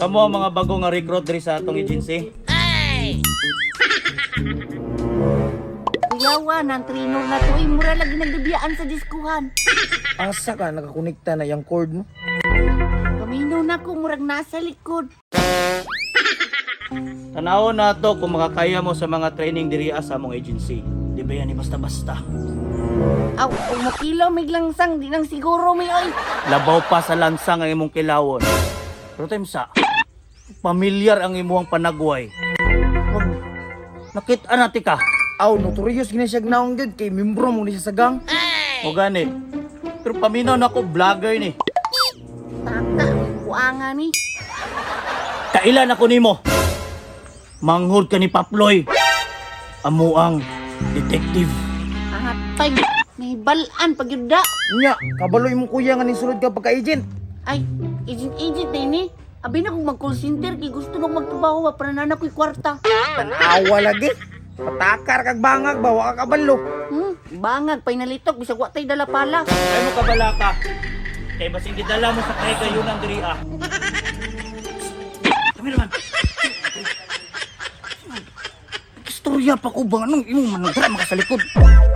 Kamo ang mga bago nga recruit diri sa atong agency. Kuyawa, nang trinor na to, mura lagi nagdabiyaan sa diskuhan. Asa ka nakakonekta na yung cord mo? Paminaw na ko, murag nasa likod. Tanaw na to kung makakaya mo sa mga training diri sa among agency. Di ba yan basta-basta? Aw, kung makilaw may langsang, di nang siguro may oy. Labaw pa sa lansang ang imong kilawon. Pero timsa, pamilyar ang imuhang panagway. Nakita natin ka. Aw, notorious gina siya gnaong gud kay membro mo ni siya sa gang. O gani. Pero paminaw na ako, vlogger ni. Taka, kuanga ni. Kailan ako nimo? Manghod ka ni Paploy. Amuang detective. Ahatay, may balaan pagyuda. Nya, kabaloy mo kuya nga ni sulod ka pagka-agent. Ay, agent na ini. Abi na kung mag-call center, kay gusto nang magtrabaho, para na ko'y kwarta. Tanawa lagi. Patakar kag bangag, bawa ka kabalo. Bangag, pa'y nalitok, bisag watay dala pala. Ay mo kabala ka. Kay basing gidala mo sa kay kayo ng diri Kami naman. Istorya pa ko ba? Anong imo manandra makasalikod?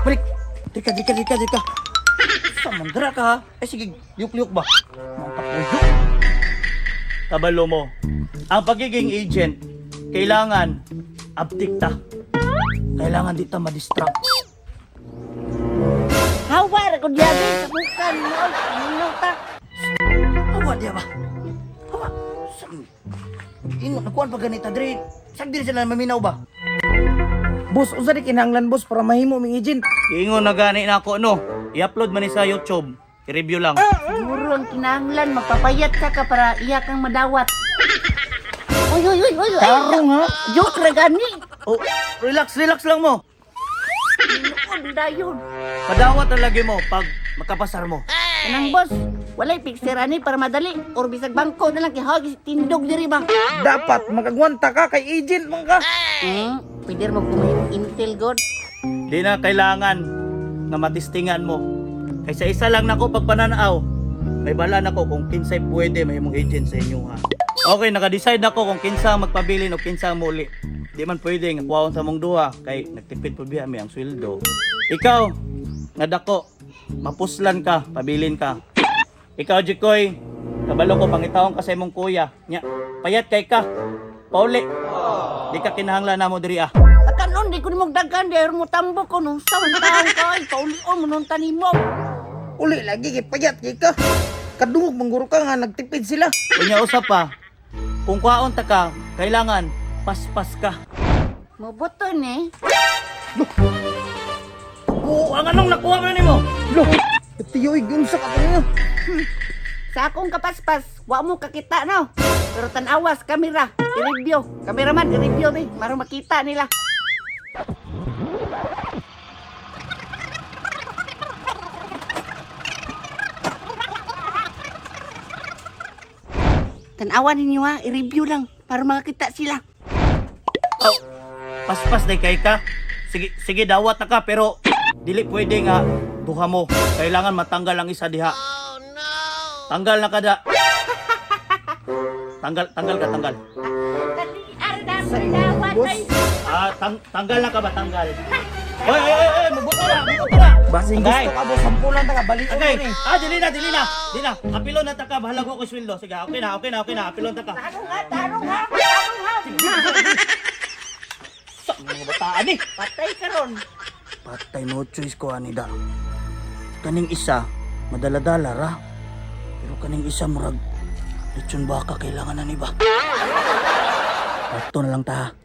Balik. Dika. Sa mandra ka ha? Eh sige, liuk-liuk ba? Makapuyo. Kabalo mo. Ang pagiging agent, kailangan abtik ta. Kailangan di ta ma-distract. Hawar, ako diyabi, sa bukan mo, ano ta? Hawa diya ba? Hawa. Ino, nakuhan pa ganita, Dre. Saan din sila maminaw ba? Boss, usa di kinahanglan boss para mahimo ming agent. Ingon na gani na ako, no? I-upload man ni sa YouTube. I-review lang. Siguro ang kinahanglan, magpapayat ka para iya kang madawat. Uy. Tarong ha? Joke ra gani. Oh, relax lang mo. Inuod dayon. Padawat ang lagi mo pag makapasar mo. Kanang boss, walay picture ani para madali. Or bisag bangko na lang kihagis tindog diri ba? Dapat magagwanta ka kay agent mo ka. Pwede mo kumahimong intel god. Di na kailangan na matistingan mo. Kaysa isa lang nako pagpananaw. May bala nako kung kinsay pwede may mong agent sa inyo ha. Okay, naka-decide nako kung kinsa ang magpabilin o kinsa ang muli. Di man pwede nga kuwaon sa mong duha kay nagtipid po biya may ang sweldo. Ikaw, nga dako, mapuslan ka, pabilin ka. Ikaw, Jikoy, kabalo ko pangitawon ka sa imong kuya. Nya, payat kay ka. Pauli. Di ka kinahanglan na mo diri Kanon di ko ni magdagan di mo tambok ko no. Sa taon ka ay pauli-on mo nung tanimo. Uli lagi kay payat kay ka. Kadungog mangguro ka nga nagtipid sila. Unya usap pa. Kung kuwaon ta ka, kailangan paspas ka. Mabuton eh. Oo, ang anong nakuha mo nimo? Lo, tiyoy gunsa ka niya. Sa akong kapaspas, wa mo kakita no. Pero tanawas, kamera, i-review. Kameraman, i-review be, marang makita nila. Tanawan ninyo ha, i-review lang para makita sila. Oh, paspas day kay ka. Sige dawat na ka pero dili pwede nga duha mo. Kailangan matanggal ang isa diha. Oh no. Tanggal na kada. Tanggal ka. Boss, Tanggal na ka ba tanggal? Oy, mabuto na. basing Agay. gusto ka boss, sampulan ta ka balik ko Okay. ni. Dili na. Apilon na ta ka, bahala ko sweldo. Sige, okay na. Apilon ta ka. Tarong ha. Sa mga bataan eh. Patay ka ron. Patay no choice ko anida. Kaning isa, madala-dala ra. Pero kaning isa murag lechon baka kailangan na ni ba? Parto na lang ta.